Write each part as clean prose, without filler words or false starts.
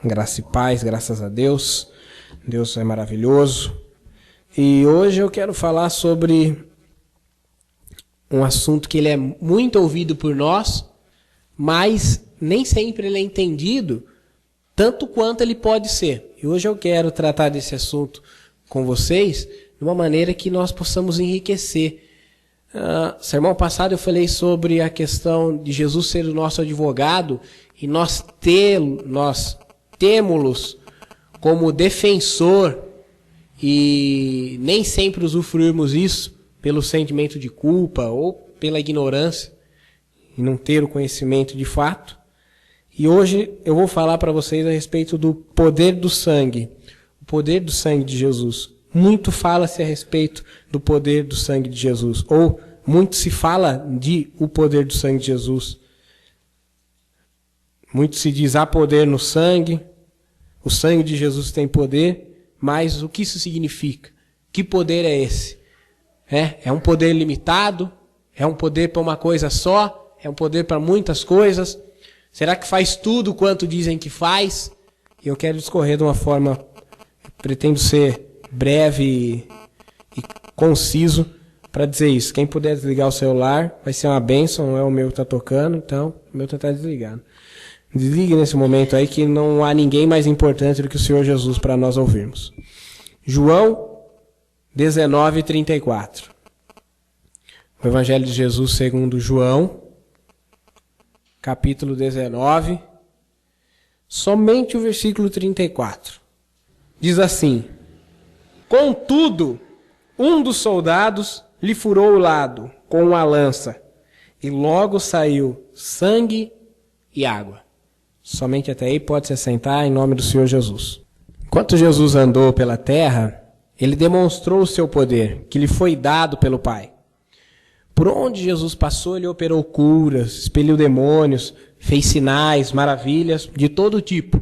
Graça e paz, graças a Deus. Deus é maravilhoso. E hoje eu quero falar sobre um assunto que ele é muito ouvido por nós, mas nem sempre ele é entendido tanto quanto ele pode ser. E hoje eu quero tratar desse assunto com vocês de uma maneira que nós possamos enriquecer. Sermão passado eu falei sobre a questão de Jesus ser o nosso advogado e nós temos-los como defensor e nem sempre usufruirmos isso pelo sentimento de culpa ou pela ignorância e não ter o conhecimento de fato. E hoje eu vou falar para vocês a respeito do poder do sangue, o poder do sangue de Jesus. Muito fala-se a respeito do poder do sangue de Jesus, ou muito se fala de o poder do sangue de Jesus. Muito se diz, há poder no sangue, o sangue de Jesus tem poder, mas o que isso significa? Que poder é esse? É um poder limitado? É um poder para uma coisa só? É um poder para muitas coisas? Será que faz tudo quanto dizem que faz? Eu quero discorrer de uma forma, pretendo ser breve e conciso para dizer isso. Quem puder desligar o celular vai ser uma bênção, não é o meu que está tocando, então o meu está desligado. Desligue nesse momento aí que não há ninguém mais importante do que o Senhor Jesus para nós ouvirmos. João 19:34. O Evangelho de Jesus segundo João, capítulo 19, somente o versículo 34. Diz assim: contudo, um dos soldados lhe furou o lado com uma lança, e logo saiu sangue e água. Somente até aí, pode se assentar em nome do Senhor Jesus. Enquanto Jesus andou pela terra, ele demonstrou o seu poder, que lhe foi dado pelo Pai. Por onde Jesus passou, ele operou curas, expeliu demônios, fez sinais, maravilhas de todo tipo.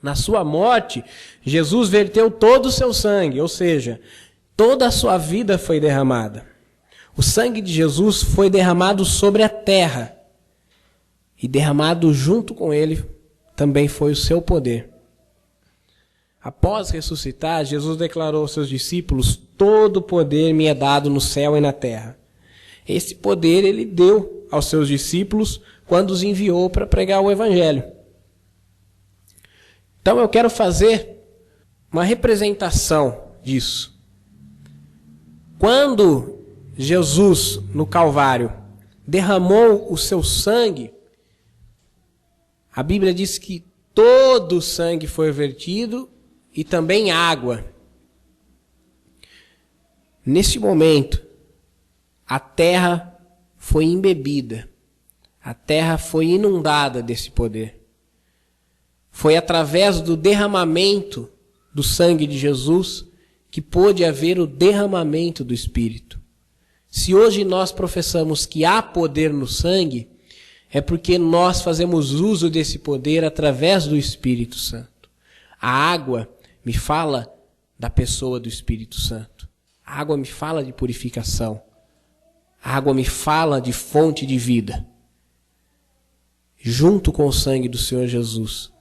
Na sua morte, Jesus verteu todo o seu sangue, ou seja, toda a sua vida foi derramada. O sangue de Jesus foi derramado sobre a terra. E derramado junto com ele também foi o seu poder. Após ressuscitar, Jesus declarou aos seus discípulos: todo o poder me é dado no céu e na terra. Esse poder ele deu aos seus discípulos quando os enviou para pregar o Evangelho. Então eu quero fazer uma representação disso. Quando Jesus, no Calvário, derramou o seu sangue, a Bíblia diz que todo o sangue foi vertido e também água. Nesse momento, a terra foi embebida, a terra foi inundada desse poder. Foi através do derramamento do sangue de Jesus que pôde haver o derramamento do Espírito. Se hoje nós professamos que há poder no sangue, é porque nós fazemos uso desse poder através do Espírito Santo. A água me fala da pessoa do Espírito Santo. A água me fala de purificação. A água me fala de fonte de vida. Junto com o sangue do Senhor Jesus,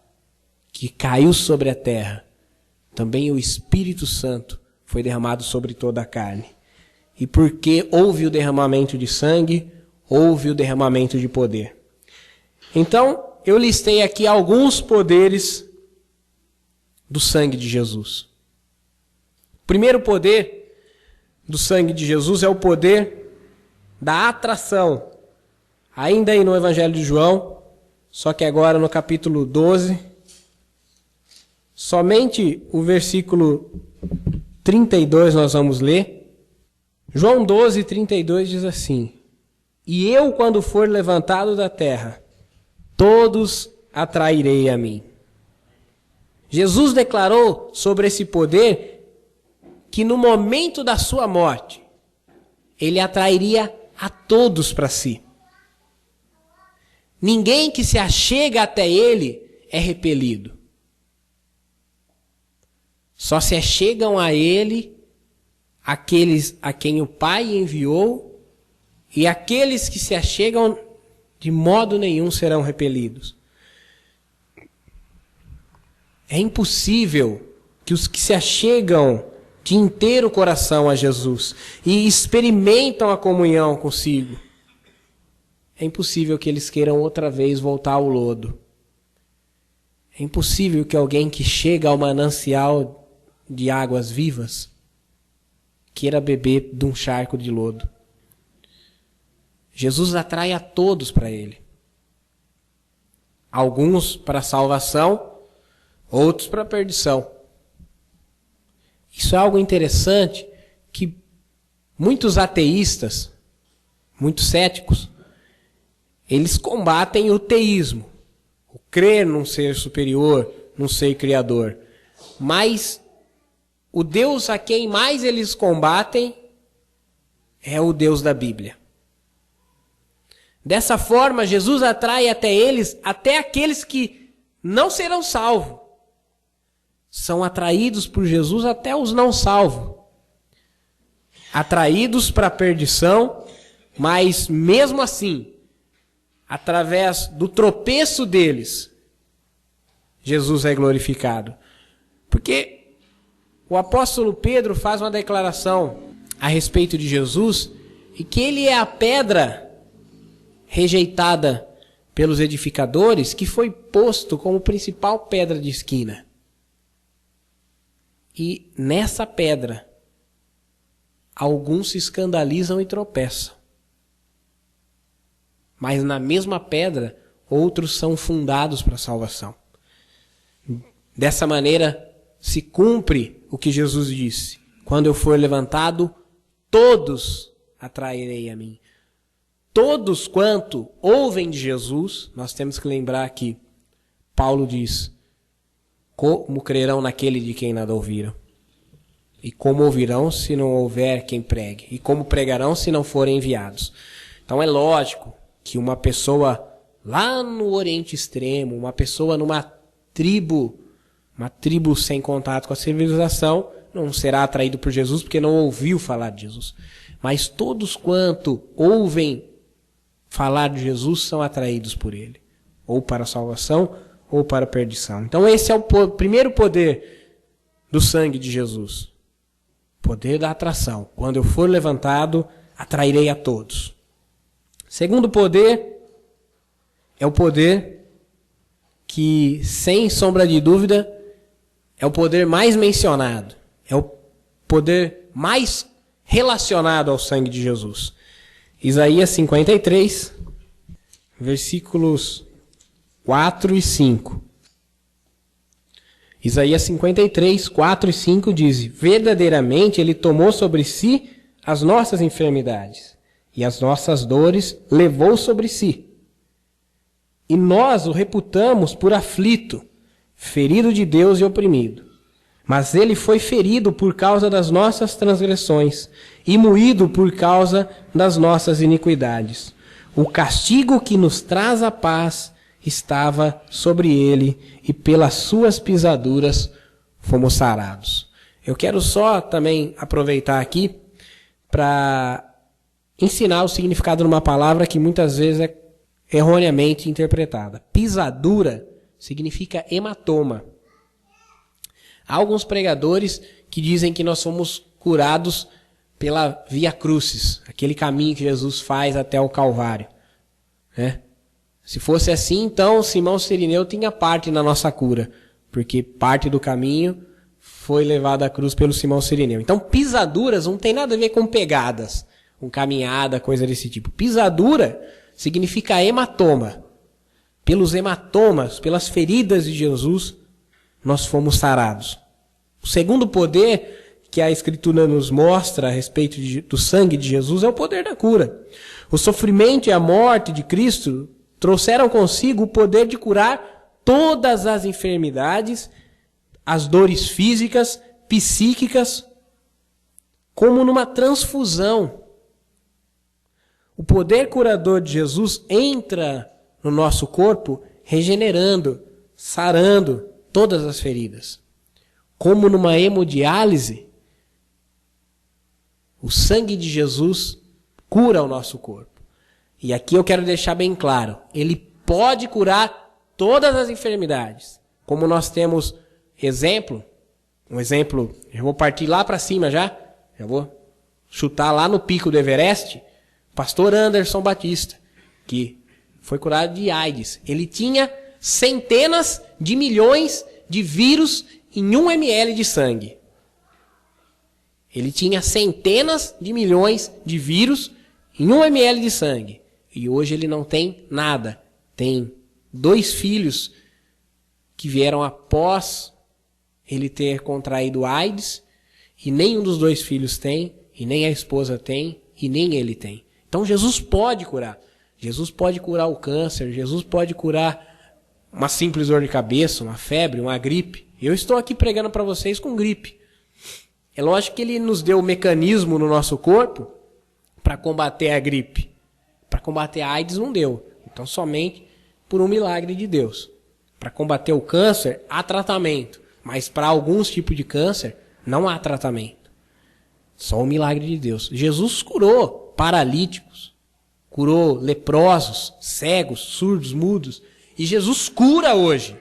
que caiu sobre a terra, também o Espírito Santo foi derramado sobre toda a carne. E porque houve o derramamento de sangue, houve o derramamento de poder. Então, eu listei aqui alguns poderes do sangue de Jesus. O primeiro poder do sangue de Jesus é o poder da atração. Ainda aí no Evangelho de João, só que agora no capítulo 12, somente o versículo 32 nós vamos ler. João 12, 32 diz assim: e eu, quando for levantado da terra, todos atrairei a mim. Jesus declarou sobre esse poder que no momento da sua morte, ele atrairia a todos para si. Ninguém que se achega até ele é repelido. Só se achegam a ele aqueles a quem o Pai enviou, e aqueles que se achegam de modo nenhum serão repelidos. É impossível que os que se achegam de inteiro coração a Jesus e experimentam a comunhão consigo, é impossível que eles queiram outra vez voltar ao lodo. É impossível que alguém que chega ao manancial de águas vivas queira beber de um charco de lodo. Jesus atrai a todos para ele. Alguns para a salvação, outros para a perdição. Isso é algo interessante que muitos ateístas, muitos céticos, eles combatem o teísmo, o crer num ser superior, num ser criador. Mas o Deus a quem mais eles combatem é o Deus da Bíblia. Dessa forma, Jesus atrai até eles, até aqueles que não serão salvos. São atraídos por Jesus até os não salvos. Atraídos para a perdição, mas mesmo assim, através do tropeço deles, Jesus é glorificado. Porque o apóstolo Pedro faz uma declaração a respeito de Jesus, e que ele é a pedra rejeitada pelos edificadores, que foi posto como principal pedra de esquina. E nessa pedra, alguns se escandalizam e tropeçam. Mas na mesma pedra, outros são fundados para a salvação. Dessa maneira, se cumpre o que Jesus disse: quando eu for levantado, todos atrairei a mim. Todos quanto ouvem de Jesus, nós temos que lembrar que Paulo diz: como crerão naquele de quem nada ouviram? E como ouvirão se não houver quem pregue? E como pregarão se não forem enviados? Então é lógico que uma pessoa lá no Oriente Extremo, uma pessoa numa tribo sem contato com a civilização, não será atraído por Jesus porque não ouviu falar de Jesus. Mas todos quanto ouvem falar de Jesus são atraídos por ele, ou para a salvação ou para a perdição. Então esse é o primeiro poder do sangue de Jesus. Poder da atração. Quando eu for levantado, atrairei a todos. Segundo poder é o poder que, sem sombra de dúvida, é o poder mais mencionado. É o poder mais relacionado ao sangue de Jesus. Isaías 53, versículos 4 e 5. Isaías 53, 4 e 5 diz: verdadeiramente ele tomou sobre si as nossas enfermidades, e as nossas dores levou sobre si. E nós o reputamos por aflito, ferido de Deus e oprimido. Mas ele foi ferido por causa das nossas transgressões, e moído por causa das nossas iniquidades. O castigo que nos traz a paz estava sobre ele, e pelas suas pisaduras fomos sarados. Eu quero só também aproveitar aqui para ensinar o significado de uma palavra que muitas vezes é erroneamente interpretada. Pisadura significa hematoma. Há alguns pregadores que dizem que nós somos curados pela Via Crucis, aquele caminho que Jesus faz até o Calvário, né? Se fosse assim, então Simão Cirineu tinha parte na nossa cura, porque parte do caminho foi levada à cruz pelo Simão Cirineu. Então pisaduras não tem nada a ver com pegadas, com caminhada, coisa desse tipo. Pisadura significa hematoma. Pelos hematomas, pelas feridas de Jesus, nós fomos sarados. O segundo poder que a Escritura nos mostra a respeito do sangue de Jesus é o poder da cura. O sofrimento e a morte de Cristo trouxeram consigo o poder de curar todas as enfermidades, as dores físicas, psíquicas, como numa transfusão. O poder curador de Jesus entra no nosso corpo, regenerando, sarando todas as feridas. Como numa hemodiálise, o sangue de Jesus cura o nosso corpo. E aqui eu quero deixar bem claro, ele pode curar todas as enfermidades. Como nós temos um exemplo, eu vou partir lá para cima já vou chutar lá no pico do Everest, pastor Anderson Batista, que foi curado de AIDS. Ele tinha centenas de milhões de vírus em 1 ml de sangue. Ele tinha centenas de milhões de vírus em 1 ml de sangue. E hoje ele não tem nada. Tem 2 filhos que vieram após ele ter contraído AIDS, e nenhum dos 2 filhos tem, e nem a esposa tem, e nem ele tem. Então Jesus pode curar. Jesus pode curar o câncer, Jesus pode curar uma simples dor de cabeça, uma febre, uma gripe. Eu estou aqui pregando para vocês com gripe. É lógico que ele nos deu o mecanismo no nosso corpo para combater a gripe. Para combater a AIDS não deu. Então somente por um milagre de Deus. Para combater o câncer, há tratamento. Mas para alguns tipos de câncer, não há tratamento. Só o milagre de Deus. Jesus curou paralíticos, curou leprosos, cegos, surdos, mudos. E Jesus cura hoje.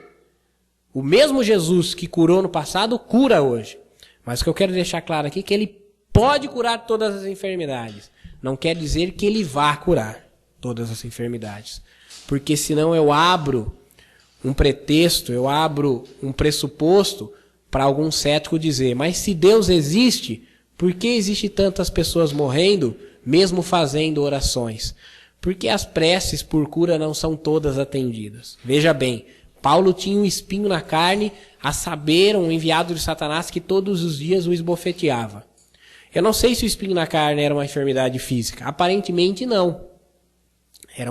O mesmo Jesus que curou no passado, cura hoje. Mas o que eu quero deixar claro aqui é que ele pode curar todas as enfermidades. Não quer dizer que ele vá curar todas as enfermidades. Porque senão eu abro um pretexto, eu abro um pressuposto para algum cético dizer, mas se Deus existe, por que existe tantas pessoas morrendo, mesmo fazendo orações? Porque as preces por cura não são todas atendidas. Veja bem, Paulo tinha um espinho na carne, a saber, um enviado de Satanás que todos os dias o esbofeteava. Eu não sei se o espinho na carne era uma enfermidade física. Aparentemente não. Era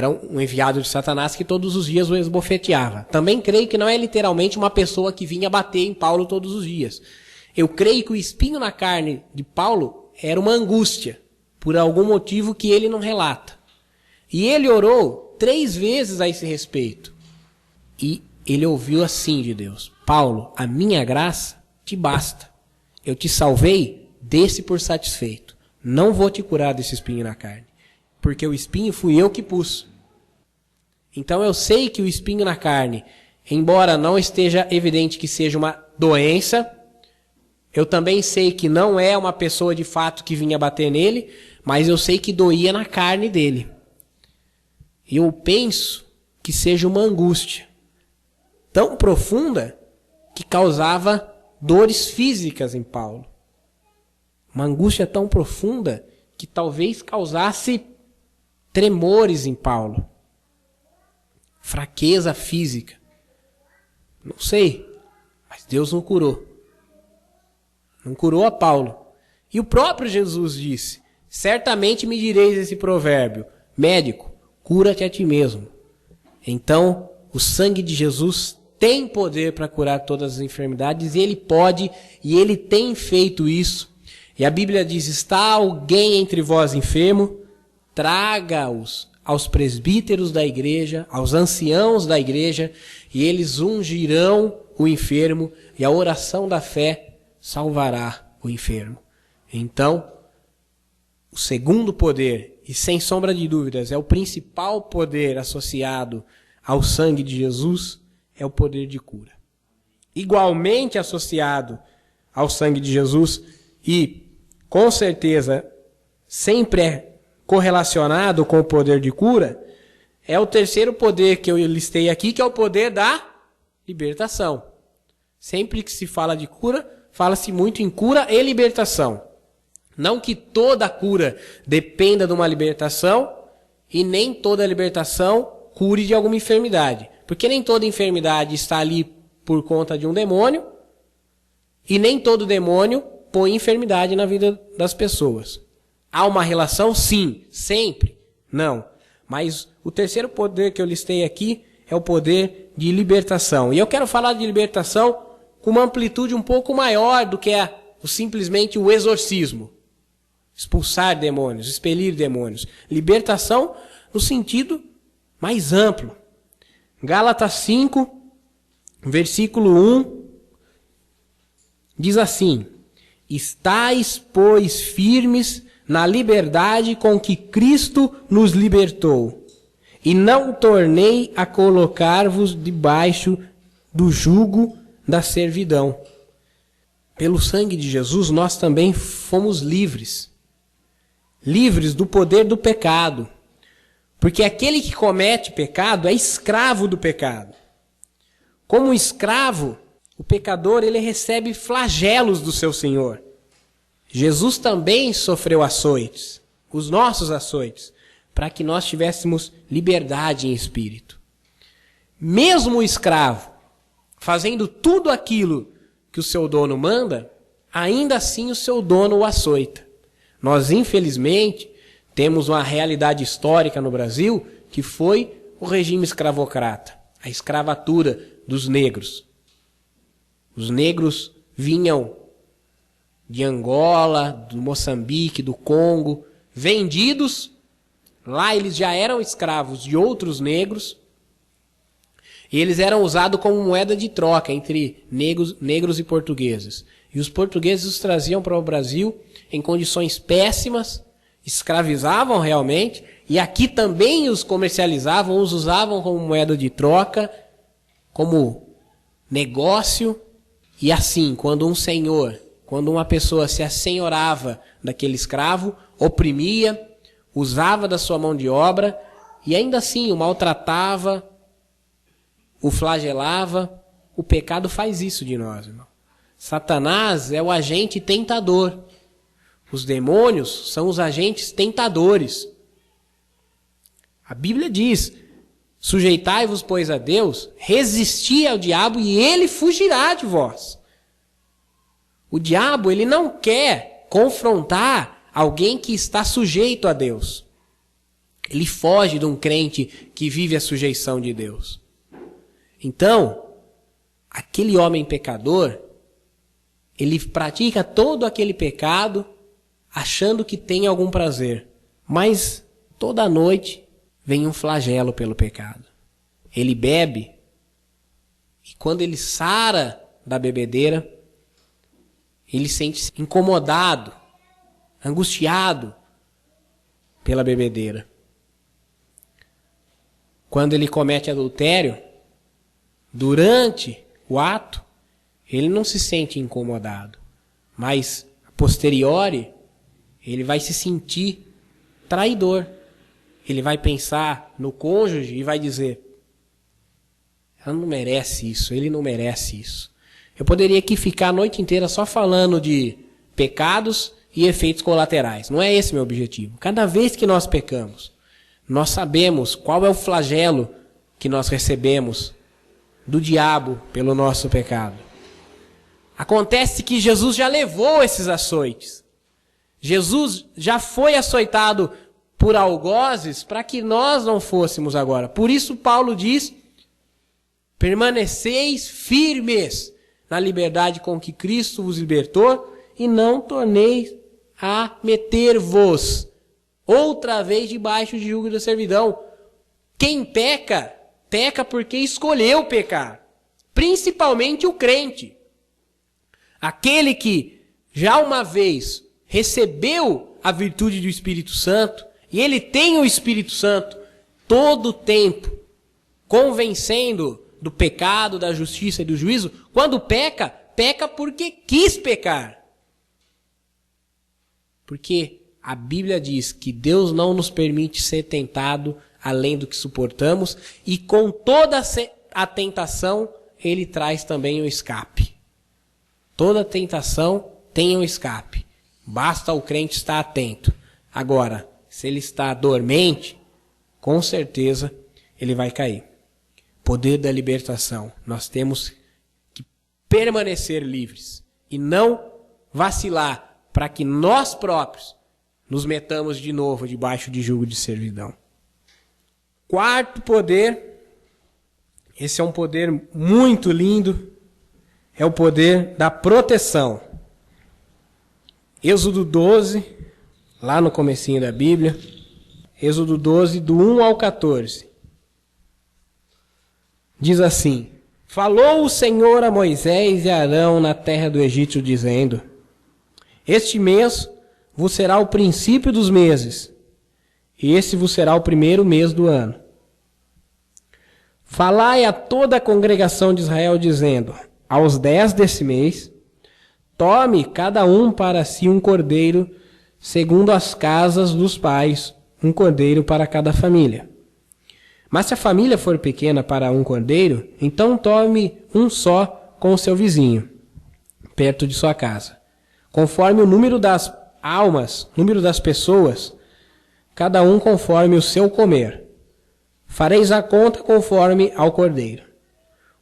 um enviado de Satanás que todos os dias o esbofeteava. Também creio que não é literalmente uma pessoa que vinha bater em Paulo todos os dias. Eu creio que o espinho na carne de Paulo era uma angústia, por algum motivo que ele não relata. E ele orou 3 vezes a esse respeito. E ele ouviu assim de Deus: Paulo, a minha graça te basta. Eu te salvei, desse por satisfeito. Não vou te curar desse espinho na carne, porque o espinho fui eu que pus. Então eu sei que o espinho na carne, embora não esteja evidente que seja uma doença, eu também sei que não é uma pessoa de fato que vinha bater nele, mas eu sei que doía na carne dele. E eu penso que seja uma angústia tão profunda que causava dores físicas em Paulo. Uma angústia tão profunda que talvez causasse tremores em Paulo. Fraqueza física. Não sei, mas Deus não curou. Não curou a Paulo. E o próprio Jesus disse: certamente me direis esse provérbio: médico, cura-te a ti mesmo. Então, o sangue de Jesus tem poder para curar todas as enfermidades, e ele pode, e ele tem feito isso. E a Bíblia diz: está alguém entre vós enfermo? Traga-os aos presbíteros da igreja, aos anciãos da igreja, e eles ungirão o enfermo, e a oração da fé salvará o enfermo. Então, o segundo poder, e sem sombra de dúvidas, é o principal poder associado ao sangue de Jesus, é o poder de cura. Igualmente associado ao sangue de Jesus, e com certeza sempre é correlacionado com o poder de cura, é o terceiro poder que eu listei aqui, que é o poder da libertação. Sempre que se fala de cura, fala-se muito em cura e libertação. Não que toda cura dependa de uma libertação, e nem toda libertação cure de alguma enfermidade. Porque nem toda enfermidade está ali por conta de um demônio, e nem todo demônio põe enfermidade na vida das pessoas. Há uma relação? Sim. Sempre? Não. Mas o terceiro poder que eu listei aqui é o poder de libertação. E eu quero falar de libertação com uma amplitude um pouco maior do que simplesmente o exorcismo. Expulsar demônios, expelir demônios. Libertação no sentido mais amplo. Gálatas 5, versículo 1, diz assim: estais, pois, firmes na liberdade com que Cristo nos libertou, e não tornei a colocar-vos debaixo do jugo da servidão. Pelo sangue de Jesus, nós também fomos livres. Livres do poder do pecado. Porque aquele que comete pecado é escravo do pecado. Como escravo, o pecador ele recebe flagelos do seu Senhor. Jesus também sofreu açoites, os nossos açoites, para que nós tivéssemos liberdade em espírito. Mesmo o escravo, fazendo tudo aquilo que o seu dono manda, ainda assim o seu dono o açoita. Nós, infelizmente, temos uma realidade histórica no Brasil que foi o regime escravocrata, a escravatura dos negros. Os negros vinham de Angola, do Moçambique, do Congo, vendidos. Lá eles já eram escravos de outros negros. E eles eram usados como moeda de troca entre negros e portugueses. E os portugueses os traziam para o Brasil em condições péssimas, escravizavam realmente, e aqui também os comercializavam, os usavam como moeda de troca, como negócio. E assim, quando uma pessoa se assenhorava daquele escravo, oprimia, usava da sua mão de obra, e ainda assim o maltratava, o flagelava. O pecado faz isso de nós, irmão. Satanás é o agente tentador. Os demônios são os agentes tentadores. A Bíblia diz: sujeitai-vos, pois, a Deus, resisti ao diabo e ele fugirá de vós. O diabo, ele não quer confrontar alguém que está sujeito a Deus. Ele foge de um crente que vive a sujeição de Deus. Então, aquele homem pecador, ele pratica todo aquele pecado achando que tem algum prazer. Mas toda noite vem um flagelo pelo pecado. Ele bebe e quando ele sara da bebedeira, ele sente-se incomodado, angustiado pela bebedeira. Quando ele comete adultério, durante o ato, ele não se sente incomodado, mas a posteriori, ele vai se sentir traidor. Ele vai pensar no cônjuge e vai dizer: ela não merece isso, ele não merece isso. Eu poderia aqui ficar a noite inteira só falando de pecados e efeitos colaterais. Não é esse meu objetivo. Cada vez que nós pecamos, nós sabemos qual é o flagelo que nós recebemos do diabo pelo nosso pecado. Acontece que Jesus já levou esses açoites. Jesus já foi açoitado por algozes para que nós não fôssemos agora. Por isso Paulo diz: permaneceis firmes na liberdade com que Cristo vos libertou e não torneis a meter-vos outra vez debaixo de jugo da servidão. Quem peca, peca porque escolheu pecar. Principalmente o crente. Aquele que já uma vez recebeu a virtude do Espírito Santo, e ele tem o Espírito Santo todo o tempo, convencendo do pecado, da justiça e do juízo. Quando peca, peca porque quis pecar. Porque a Bíblia diz que Deus não nos permite ser tentado além do que suportamos, e com toda a tentação, Ele traz também o escape. Toda tentação tem um escape. Basta o crente estar atento. Agora, se ele está dormente, com certeza ele vai cair. Poder da libertação. Nós temos que permanecer livres e não vacilar para que nós próprios nos metamos de novo debaixo de jugo de servidão. Quarto poder, esse é um poder muito lindo, é o poder da proteção. Êxodo 12, lá no comecinho da Bíblia, Êxodo 12, do 1 ao 14. Diz assim: falou o Senhor a Moisés e a Arão na terra do Egito, dizendo: este mês vos será o princípio dos meses, e esse vos será o primeiro mês do ano. Falai a toda a congregação de Israel, dizendo: aos 10 desse mês, tome cada um para si um cordeiro, segundo as casas dos pais, um cordeiro para cada família. Mas se a família for pequena para um cordeiro, então tome um só com o seu vizinho, perto de sua casa. Conforme o número das almas, número das pessoas, cada um conforme o seu comer. Fareis a conta conforme ao cordeiro.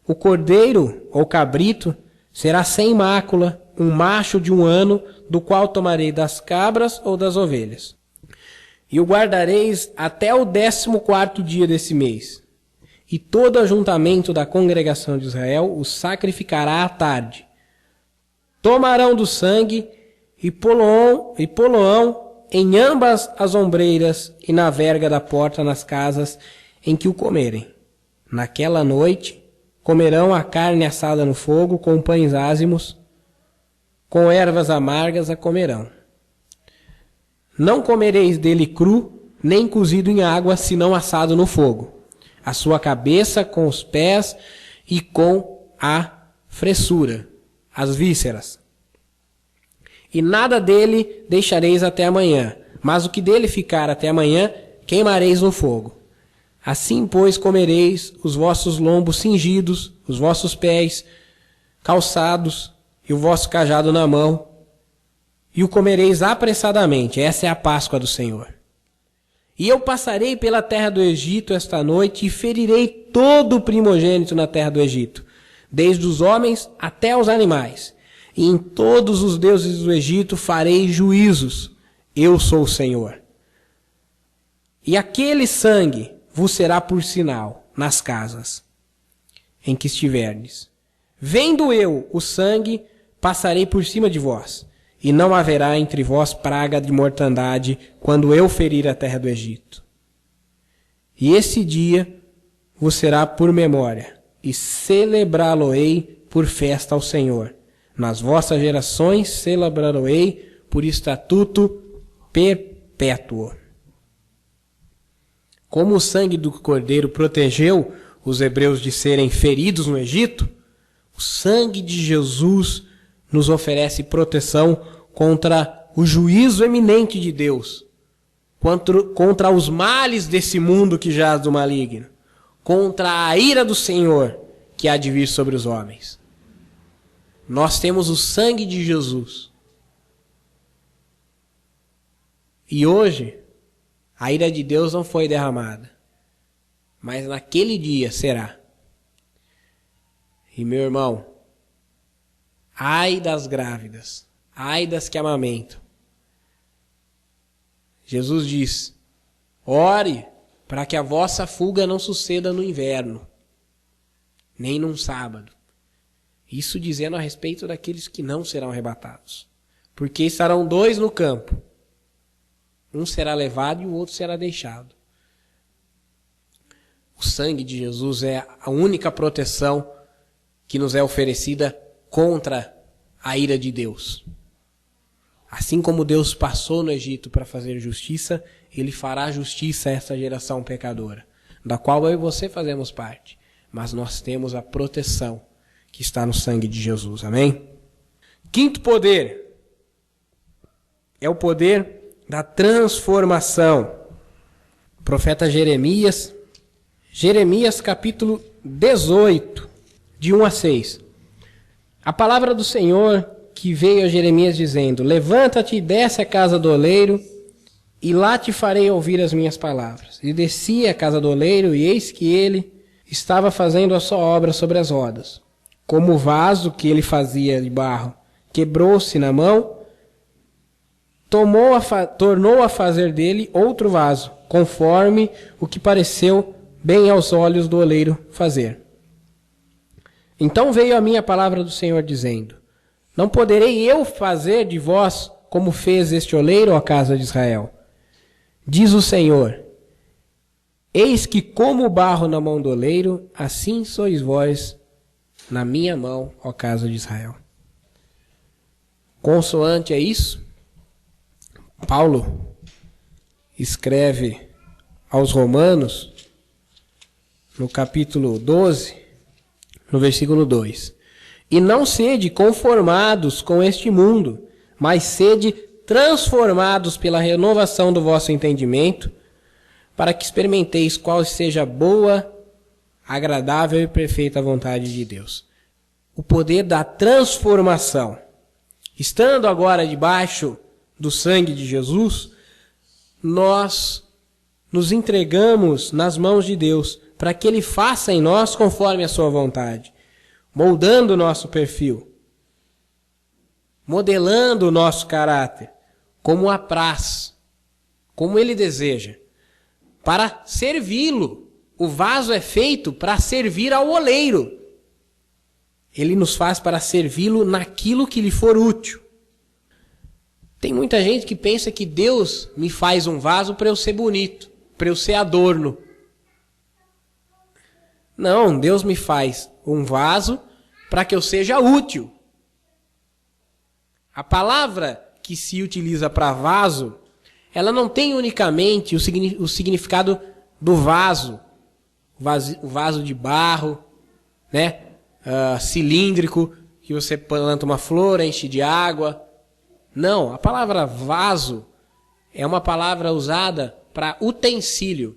O cordeiro ou cabrito será sem mácula, um macho de 1 ano, do qual tomarei das cabras ou das ovelhas. E o guardareis até o 14º dia desse mês. E todo ajuntamento da congregação de Israel o sacrificará à tarde. Tomarão do sangue e poloão em ambas as ombreiras e na verga da porta nas casas em que o comerem. Naquela noite comerão a carne assada no fogo com pães ázimos, com ervas amargas a comerão. Não comereis dele cru, nem cozido em água, senão assado no fogo. A sua cabeça com os pés e com a fressura, as vísceras. E nada dele deixareis até amanhã, mas o que dele ficar até amanhã, queimareis no fogo. Assim, pois, comereis os vossos lombos cingidos, os vossos pés calçados e o vosso cajado na mão, e o comereis apressadamente. Essa é a Páscoa do Senhor. E eu passarei pela terra do Egito esta noite e ferirei todo o primogênito na terra do Egito, desde os homens até os animais. E em todos os deuses do Egito farei juízos. Eu sou o Senhor. E aquele sangue vos será por sinal nas casas em que estiverdes. Vendo eu o sangue, passarei por cima de vós, e não haverá entre vós praga de mortandade quando eu ferir a terra do Egito. E esse dia vos será por memória, e celebrá-lo-ei por festa ao Senhor. Nas vossas gerações celebrá-lo-ei por estatuto perpétuo. Como o sangue do cordeiro protegeu os hebreus de serem feridos no Egito, o sangue de Jesus nos oferece proteção contra o juízo eminente de Deus, contra os males desse mundo que jaz do maligno, contra a ira do Senhor que há de vir sobre os homens. Nós temos o sangue de Jesus. E hoje, a ira de Deus não foi derramada, mas naquele dia será. E meu irmão, ai das grávidas, ai das que amamentam. Jesus diz: ore para que a vossa fuga não suceda no inverno, nem num sábado. Isso dizendo a respeito daqueles que não serão arrebatados. Porque estarão 2 no campo. Um será levado e o outro será deixado. O sangue de Jesus é a única proteção que nos é oferecida contra a ira de Deus. Assim como Deus passou no Egito para fazer justiça, Ele fará justiça a essa geração pecadora, da qual eu e você fazemos parte. Mas nós temos a proteção que está no sangue de Jesus. Amém? Quinto poder é o poder da transformação. O profeta Jeremias capítulo 18, de 1 a 6. A palavra do Senhor que veio a Jeremias dizendo: levanta-te e desce à casa do oleiro, e lá te farei ouvir as minhas palavras. E desci à casa do oleiro, e eis que ele estava fazendo a sua obra sobre as rodas. Como o vaso que ele fazia de barro quebrou-se na mão, tornou a fazer dele outro vaso, conforme o que pareceu bem aos olhos do oleiro fazer. Então veio a minha palavra do Senhor dizendo: não poderei eu fazer de vós como fez este oleiro, ó casa de Israel? Diz o Senhor: eis que como o barro na mão do oleiro, assim sois vós na minha mão, ó casa de Israel. Consoante é isso, Paulo escreve aos Romanos, no capítulo 12, no versículo 2. E não sede conformados com este mundo, mas sede transformados pela renovação do vosso entendimento, para que experimenteis qual seja a boa, agradável e perfeita vontade de Deus. O poder da transformação. Estando agora debaixo do sangue de Jesus, nós nos entregamos nas mãos de Deus, para que Ele faça em nós conforme a sua vontade, moldando o nosso perfil, modelando o nosso caráter, como apraz, como Ele deseja, para servi-lo. O vaso é feito para servir ao oleiro. Ele nos faz para servi-lo naquilo que lhe for útil. Tem muita gente que pensa que Deus me faz um vaso para eu ser bonito, para eu ser adorno. Não, Deus me faz um vaso para que eu seja útil. A palavra que se utiliza para vaso, ela não tem unicamente o significado do vaso. O vaso de barro, né? Cilíndrico, que você planta uma flor, enche de água. Não, a palavra vaso é uma palavra usada para utensílio.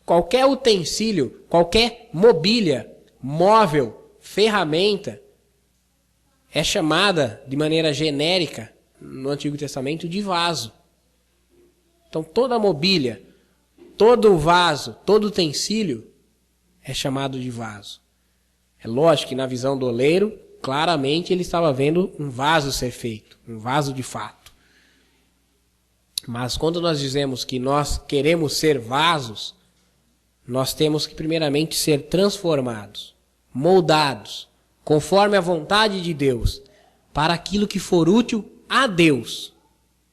Qualquer utensílio, qualquer mobília, móvel, ferramenta, é chamada de maneira genérica no Antigo Testamento de vaso. Então toda mobília, todo vaso, todo utensílio é chamado de vaso. É lógico que na visão do oleiro, claramente ele estava vendo um vaso ser feito, um vaso de fato. Mas quando nós dizemos que nós queremos ser vasos, nós temos que primeiramente ser transformados, moldados, conforme a vontade de Deus, para aquilo que for útil a Deus.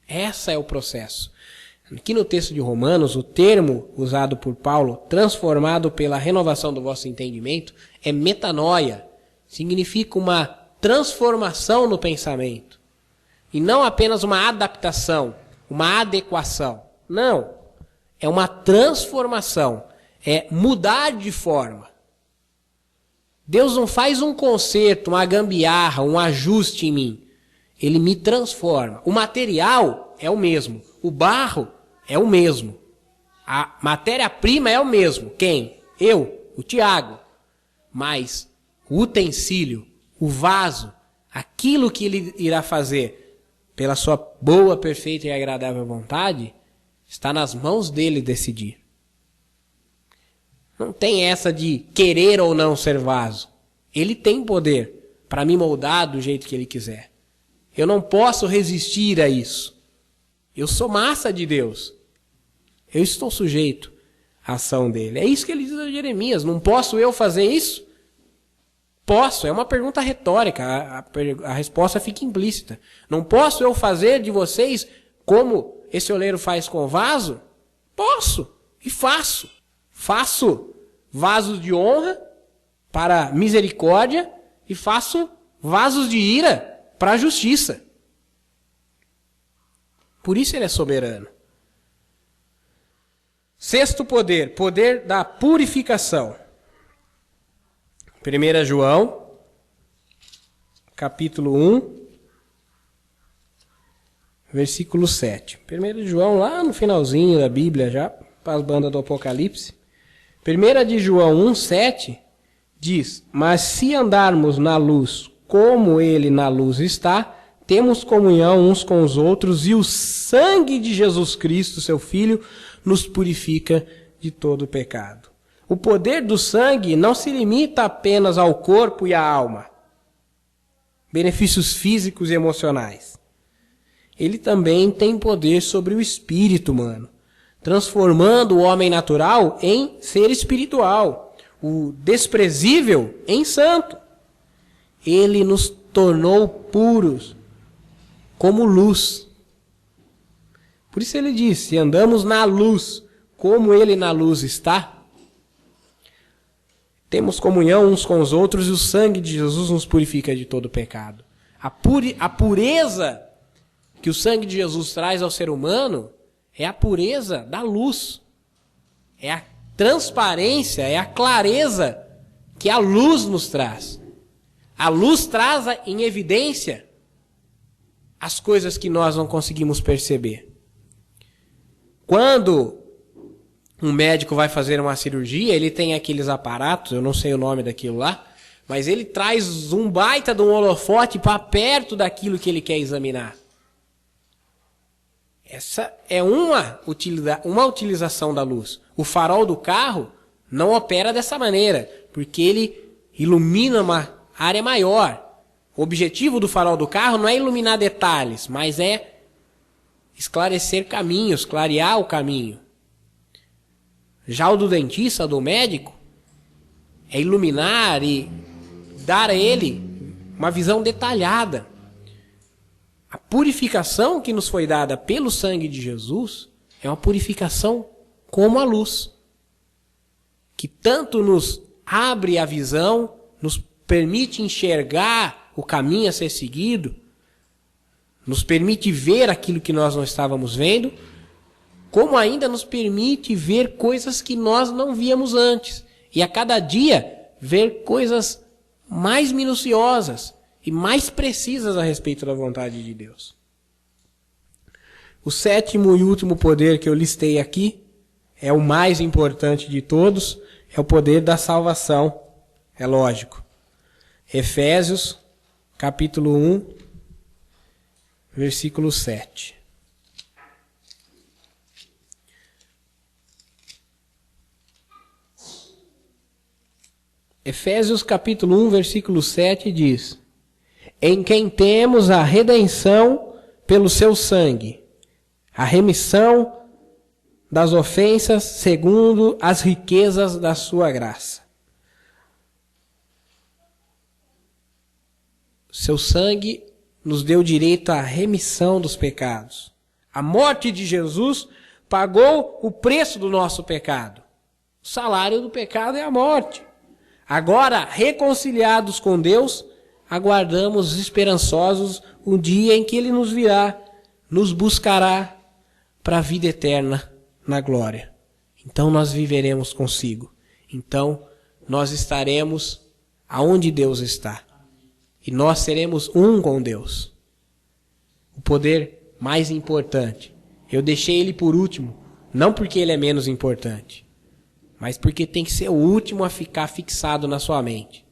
Esse é o processo. Aqui no texto de Romanos, o termo usado por Paulo, transformado pela renovação do vosso entendimento, é metanoia. Significa uma transformação no pensamento. E não apenas uma adaptação, uma adequação. Não. É uma transformação. É mudar de forma. Deus não faz um conserto, uma gambiarra, um ajuste em mim. Ele me transforma. O material é o mesmo. O barro é o mesmo. A matéria-prima é o mesmo. Quem? Eu, o Tiago. Mas o utensílio, o vaso, aquilo que ele irá fazer pela sua boa, perfeita e agradável vontade, está nas mãos dele decidir. Não tem essa de querer ou não ser vaso. Ele tem poder para me moldar do jeito que ele quiser. Eu não posso resistir a isso. Eu sou massa de Deus. Eu estou sujeito à ação dele. É isso que ele diz a Jeremias. Não posso eu fazer isso? Posso. É uma pergunta retórica. A resposta fica implícita. Não posso eu fazer de vocês como esse oleiro faz com o vaso? Posso. E faço. Faço vasos de honra para misericórdia e faço vasos de ira para a justiça. Por isso ele é soberano. Sexto poder, poder da purificação. 1 João, capítulo 1, versículo 7. 1 João, lá no finalzinho da Bíblia, já para as bandas do Apocalipse. 1 de João 1, 7, diz: Mas se andarmos na luz, como ele na luz está, temos comunhão uns com os outros, e o sangue de Jesus Cristo, seu Filho, nos purifica de todo pecado. O poder do sangue não se limita apenas ao corpo e à alma, benefícios físicos e emocionais. Ele também tem poder sobre o espírito humano, transformando o homem natural em ser espiritual, o desprezível em santo. Ele nos tornou puros, como luz. Por isso ele diz, se andamos na luz, como ele na luz está, temos comunhão uns com os outros e o sangue de Jesus nos purifica de todo pecado. A pureza que o sangue de Jesus traz ao ser humano é a pureza da luz. É a transparência é a clareza que a luz nos traz. A luz traz em evidência as coisas que nós não conseguimos perceber. Quando um médico vai fazer uma cirurgia, ele tem aqueles aparatos, eu não sei o nome daquilo lá, mas ele traz um baita de um holofote para perto daquilo que ele quer examinar. Essa é uma utilização da luz. O farol do carro não opera dessa maneira, porque ele ilumina uma área maior. O objetivo do farol do carro não é iluminar detalhes, mas é esclarecer caminhos, clarear o caminho. Já o do dentista, do médico, é iluminar e dar a ele uma visão detalhada. A purificação que nos foi dada pelo sangue de Jesus é uma purificação como a luz, que tanto nos abre a visão, nos permite enxergar o caminho a ser seguido, nos permite ver aquilo que nós não estávamos vendo, como ainda nos permite ver coisas que nós não víamos antes. E a cada dia ver coisas mais minuciosas e mais precisas a respeito da vontade de Deus. O sétimo e último poder que eu listei aqui é o mais importante de todos, é o poder da salvação. É lógico. Efésios, capítulo 1, versículo 7. Efésios capítulo 1, versículo 7 diz: em quem temos a redenção pelo seu sangue, a remissão das ofensas segundo as riquezas da sua graça. Seu sangue nos deu direito à remissão dos pecados. A morte de Jesus pagou o preço do nosso pecado. O salário do pecado é a morte. Agora, reconciliados com Deus, aguardamos esperançosos o dia em que Ele nos virá, nos buscará para a vida eterna na glória. Então nós viveremos consigo. Então nós estaremos aonde Deus está. E nós seremos um com Deus. O poder mais importante. Eu deixei ele por último, não porque ele é menos importante, mas porque tem que ser o último a ficar fixado na sua mente.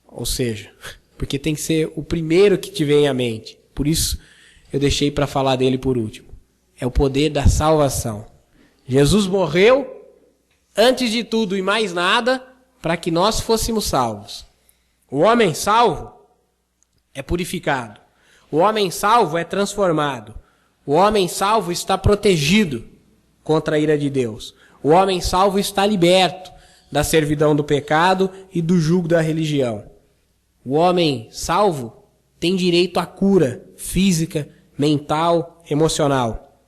Ou seja, porque tem que ser o primeiro que te vem à mente. Por isso eu deixei para falar dele por último. É o poder da salvação. Jesus morreu, antes de tudo e mais nada, para que nós fôssemos salvos. O homem salvo é purificado. O homem salvo é transformado. O homem salvo está protegido contra a ira de Deus. O homem salvo está liberto da servidão do pecado e do jugo da religião. O homem salvo tem direito à cura física, mental, emocional.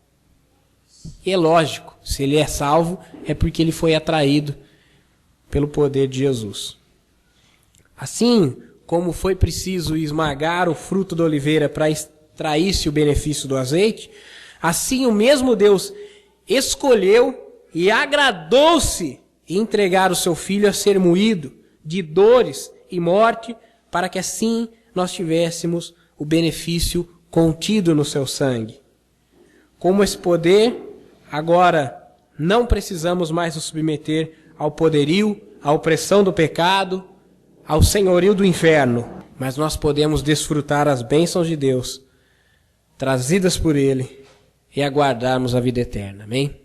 E é lógico, se ele é salvo, é porque ele foi atraído pelo poder de Jesus. Assim como foi preciso esmagar o fruto da oliveira para extrair-se o benefício do azeite, assim o mesmo Deus escolheu e agradou-se em entregar o seu Filho a ser moído de dores e morte, para que assim nós tivéssemos o benefício contido no seu sangue. Como esse poder, agora não precisamos mais nos submeter ao poderio, à opressão do pecado, ao senhorio do inferno, mas nós podemos desfrutar as bênçãos de Deus, trazidas por Ele, e aguardarmos a vida eterna. Amém?